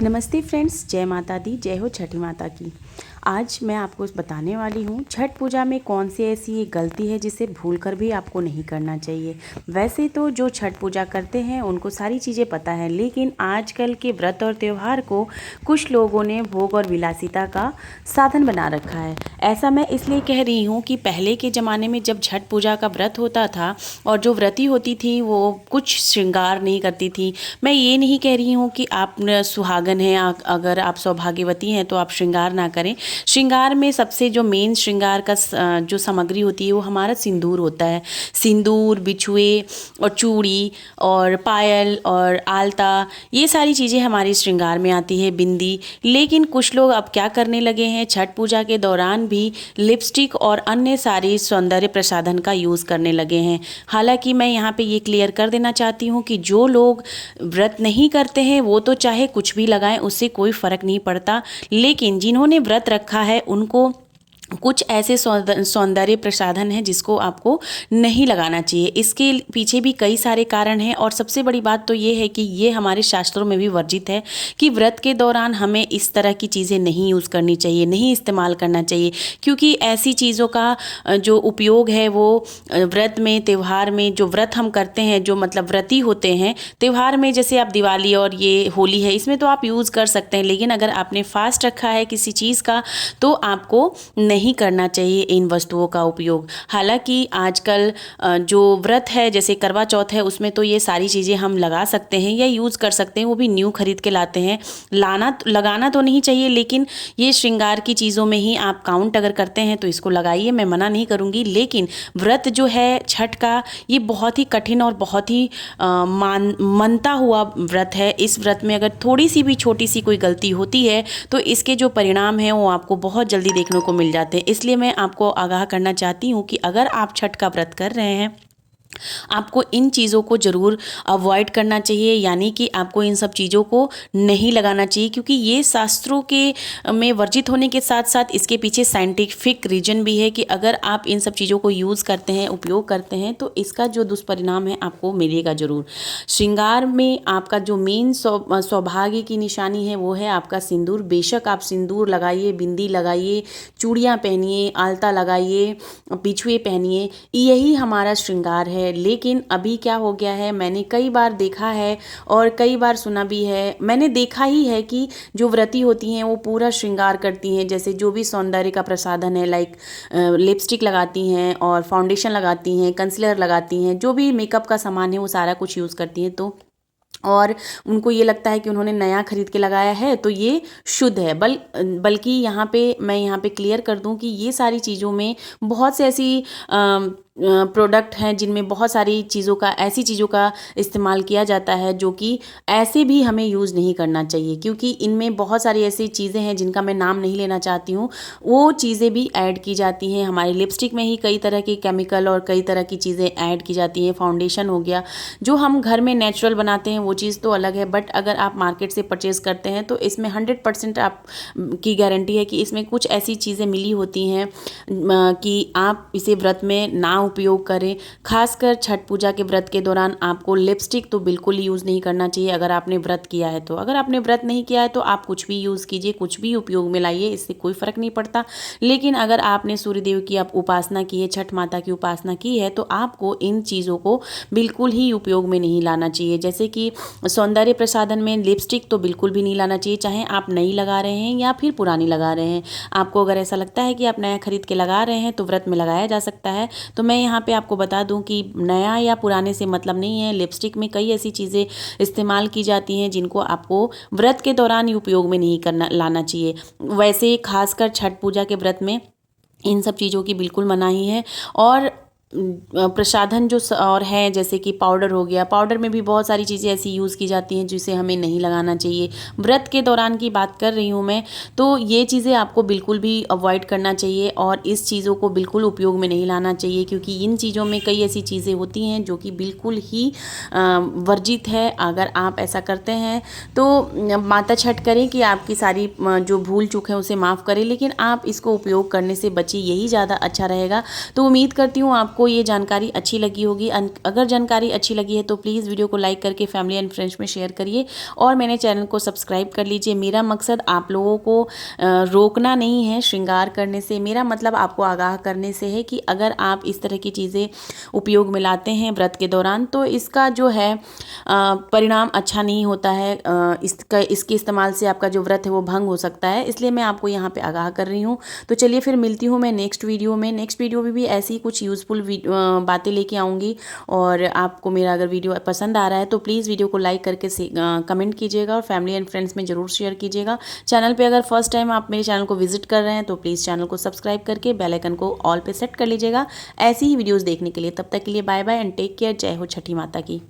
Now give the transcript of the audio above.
नमस्ते फ्रेंड्स, जय माता दी, जय हो छठी माता की। आज मैं आपको बताने वाली हूँ छठ पूजा में कौन सी ऐसी एक गलती है जिसे भूलकर भी आपको नहीं करना चाहिए। वैसे तो जो छठ पूजा करते हैं उनको सारी चीज़ें पता है, लेकिन आजकल के व्रत और त्यौहार को कुछ लोगों ने भोग और विलासिता का साधन बना रखा है। ऐसा मैं इसलिए कह रही हूँ कि पहले के ज़माने में जब छठ पूजा का व्रत होता था और जो व्रती होती थी वो कुछ श्रृंगार नहीं करती थी। मैं ये नहीं कह रही हूँ कि आप सुहागन हैं, अगर आप सौभाग्यवती हैं तो आप श्रृंगार ना करें। श्रृंगार में सबसे जो मेन श्रृंगार का जो सामग्री होती है वो हमारा सिंदूर होता है। सिंदूर, बिछुए और चूड़ी और पायल और आलता, ये सारी चीज़ें हमारी श्रृंगार में आती है, बिंदी। लेकिन कुछ लोग अब क्या करने लगे हैं, छठ पूजा के दौरान भी लिपस्टिक और अन्य सारी सौंदर्य प्रसाधन का यूज़ करने लगे हैं। हालांकि मैं यहाँ पे ये क्लियर कर देना चाहती हूँ कि जो लोग व्रत नहीं करते हैं वो तो चाहे कुछ भी लगाएं, उससे कोई फ़र्क नहीं पड़ता। लेकिन जिन्होंने व्रत रखा है उनको कुछ ऐसे सौंदर्य प्रसाधन हैं जिसको आपको नहीं लगाना चाहिए। इसके पीछे भी कई सारे कारण हैं और सबसे बड़ी बात तो ये है कि ये हमारे शास्त्रों में भी वर्जित है कि व्रत के दौरान हमें इस तरह की चीज़ें नहीं यूज़ करनी चाहिए, नहीं इस्तेमाल करना चाहिए, क्योंकि ऐसी चीज़ों का जो उपयोग है वो व्रत में, त्यौहार में, जो व्रत हम करते हैं, जो मतलब व्रती होते हैं, त्यौहार में जैसे आप दिवाली और ये होली है, इसमें तो आप यूज़ कर सकते हैं। लेकिन अगर आपने फास्ट रखा है किसी चीज़ का तो आपको नहीं करना चाहिए इन वस्तुओं का उपयोग। हालांकि आजकल जो व्रत है जैसे करवा चौथ है उसमें तो ये सारी चीज़ें हम लगा सकते हैं या यूज़ कर सकते हैं, वो भी न्यू खरीद के लाते हैं। लगाना तो नहीं चाहिए, लेकिन ये श्रृंगार की चीज़ों में ही आप काउंट अगर करते हैं तो इसको लगाइए, मैं मना नहीं करूँगी। लेकिन व्रत जो है छठ का, ये बहुत ही कठिन और बहुत ही मानता हुआ व्रत है। इस व्रत में अगर थोड़ी सी भी छोटी सी कोई गलती होती है तो इसके जो परिणाम हैं वो आपको बहुत जल्दी देखने को मिल जाते हैं। इसलिए मैं आपको आगाह करना चाहती हूँ कि अगर आप छठ का व्रत कर रहे हैं आपको इन चीज़ों को ज़रूर अवॉइड करना चाहिए, यानी कि आपको इन सब चीज़ों को नहीं लगाना चाहिए, क्योंकि ये शास्त्रों के में वर्जित होने के साथ साथ इसके पीछे साइंटिफिक रीजन भी है कि अगर आप इन सब चीज़ों को यूज़ करते हैं, उपयोग करते हैं, तो इसका जो दुष्परिणाम है आपको मिलेगा ज़रूर। श्रृंगार में आपका जो मेन सौभाग्य की निशानी है वो है आपका सिंदूर। बेशक आप सिंदूर लगाइए, बिंदी लगाइए, चूड़ियाँ पहनिए, आलता लगाइए, बिछुए पहनिए, यही हमारा श्रृंगार है। लेकिन अभी क्या हो गया है, मैंने कई बार देखा है और कई बार सुना भी है, मैंने देखा ही है कि जो व्रती होती हैं वो पूरा श्रृंगार करती हैं, जैसे जो भी सौंदर्य का प्रसाधन है, लाइक लिपस्टिक लगाती हैं और फाउंडेशन लगाती हैं, कंसीलर लगाती हैं, जो भी मेकअप का सामान है वो सारा कुछ यूज़ करती हैं। तो और उनको ये लगता है कि उन्होंने नया खरीद के लगाया है तो ये शुद्ध है। बल्कि मैं यहाँ पे क्लियर कर दूँ कि ये सारी चीज़ों में बहुत से ऐसी प्रोडक्ट हैं जिनमें बहुत सारी ऐसी चीज़ों का इस्तेमाल किया जाता है जो कि ऐसे भी हमें यूज़ नहीं करना चाहिए, क्योंकि इनमें बहुत सारी ऐसी चीज़ें हैं जिनका मैं नाम नहीं लेना चाहती हूँ। वो चीज़ें भी ऐड की जाती हैं हमारी लिपस्टिक में ही, कई तरह के केमिकल और कई तरह की चीज़ें ऐड की जाती हैं। फाउंडेशन हो गया, जो हम घर में नेचुरल बनाते हैं वो चीज़ तो अलग है, बट अगर आप मार्केट से परचेज़ करते हैं तो इसमें 100% आप की गारंटी है कि इसमें कुछ ऐसी चीज़ें मिली होती हैं कि आप इसे व्रत में ना उपयोग करें। खासकर छठ पूजा के व्रत के दौरान आपको लिपस्टिक तो बिल्कुल यूज़ नहीं करना चाहिए अगर आपने व्रत किया है तो। अगर आपने व्रत नहीं किया है तो आप कुछ भी यूज़ कीजिए, कुछ भी उपयोग में लाइए, इससे कोई फ़र्क नहीं पड़ता। लेकिन अगर आपने सूर्यदेव की आप उपासना की है, छठ माता की उपासना की है, तो आपको इन चीज़ों को बिल्कुल ही उपयोग में नहीं लाना चाहिए। जैसे कि सौंदर्य प्रसाधन में लिपस्टिक तो बिल्कुल भी नहीं लाना चाहिए, चाहे आप नई लगा रहे हैं या फिर पुरानी लगा रहे हैं। आपको अगर ऐसा लगता है कि आप नया खरीद के लगा रहे हैं तो व्रत में लगाया जा सकता है। तो मैं यहाँ पे आपको बता दूं कि नया या पुराने से मतलब नहीं है। लिपस्टिक में कई ऐसी चीज़ें इस्तेमाल की जाती हैं जिनको आपको व्रत के दौरान ही उपयोग में नहीं लाना चाहिए। वैसे खासकर छठ पूजा के व्रत में इन सब चीज़ों की बिल्कुल मनाही है। और प्रसाधन जो और है, जैसे कि पाउडर हो गया, पाउडर में भी बहुत सारी चीज़ें ऐसी यूज़ की जाती हैं जिसे हमें नहीं लगाना चाहिए। व्रत के दौरान की बात कर रही हूँ मैं, तो ये चीज़ें आपको बिल्कुल भी अवॉइड करना चाहिए और इस चीज़ों को बिल्कुल उपयोग में नहीं लाना चाहिए, क्योंकि इन चीज़ों में कई ऐसी चीज़ें होती हैं जो कि बिल्कुल ही वर्जित है। अगर आप ऐसा करते हैं तो माता छठ करें कि आपकी सारी जो भूल चूक है उसे माफ़ करें, लेकिन आप इसको उपयोग करने से बचिए, यही ज़्यादा अच्छा रहेगा। तो उम्मीद करती हूँ आपको आपको ये जानकारी अच्छी लगी होगी। अगर जानकारी अच्छी लगी है तो प्लीज़ वीडियो को लाइक करके फैमिली एंड फ्रेंड्स में शेयर करिए और मेरे चैनल को सब्सक्राइब कर लीजिए। मेरा मकसद आप लोगों को रोकना नहीं है श्रृंगार करने से, मेरा मतलब आपको आगाह करने से है कि अगर आप इस तरह की चीज़ें उपयोग में लाते हैं व्रत के दौरान तो इसका जो है परिणाम अच्छा नहीं होता है। इसके इस्तेमाल से आपका जो व्रत है वो भंग हो सकता है, इसलिए मैं आपको यहाँ पे आगाह कर रही हूँ। तो चलिए फिर मिलती हूँ मैं नेक्स्ट वीडियो में। नेक्स्ट वीडियो में भी ऐसी कुछ यूज़फुल बातें लेके आऊँगी। और आपको मेरा अगर वीडियो पसंद आ रहा है तो प्लीज़ वीडियो को लाइक करके कमेंट कीजिएगा और फैमिली एंड फ्रेंड्स में ज़रूर शेयर कीजिएगा। चैनल पे अगर फर्स्ट टाइम आप मेरे चैनल को विजिट कर रहे हैं तो प्लीज़ चैनल को सब्सक्राइब करके बेल आइकन को ऑल पे सेट कर लीजिएगा ऐसी ही वीडियोज़ देखने के लिए। तब तक के लिए bye bye and take care. जय हो छठी माता की।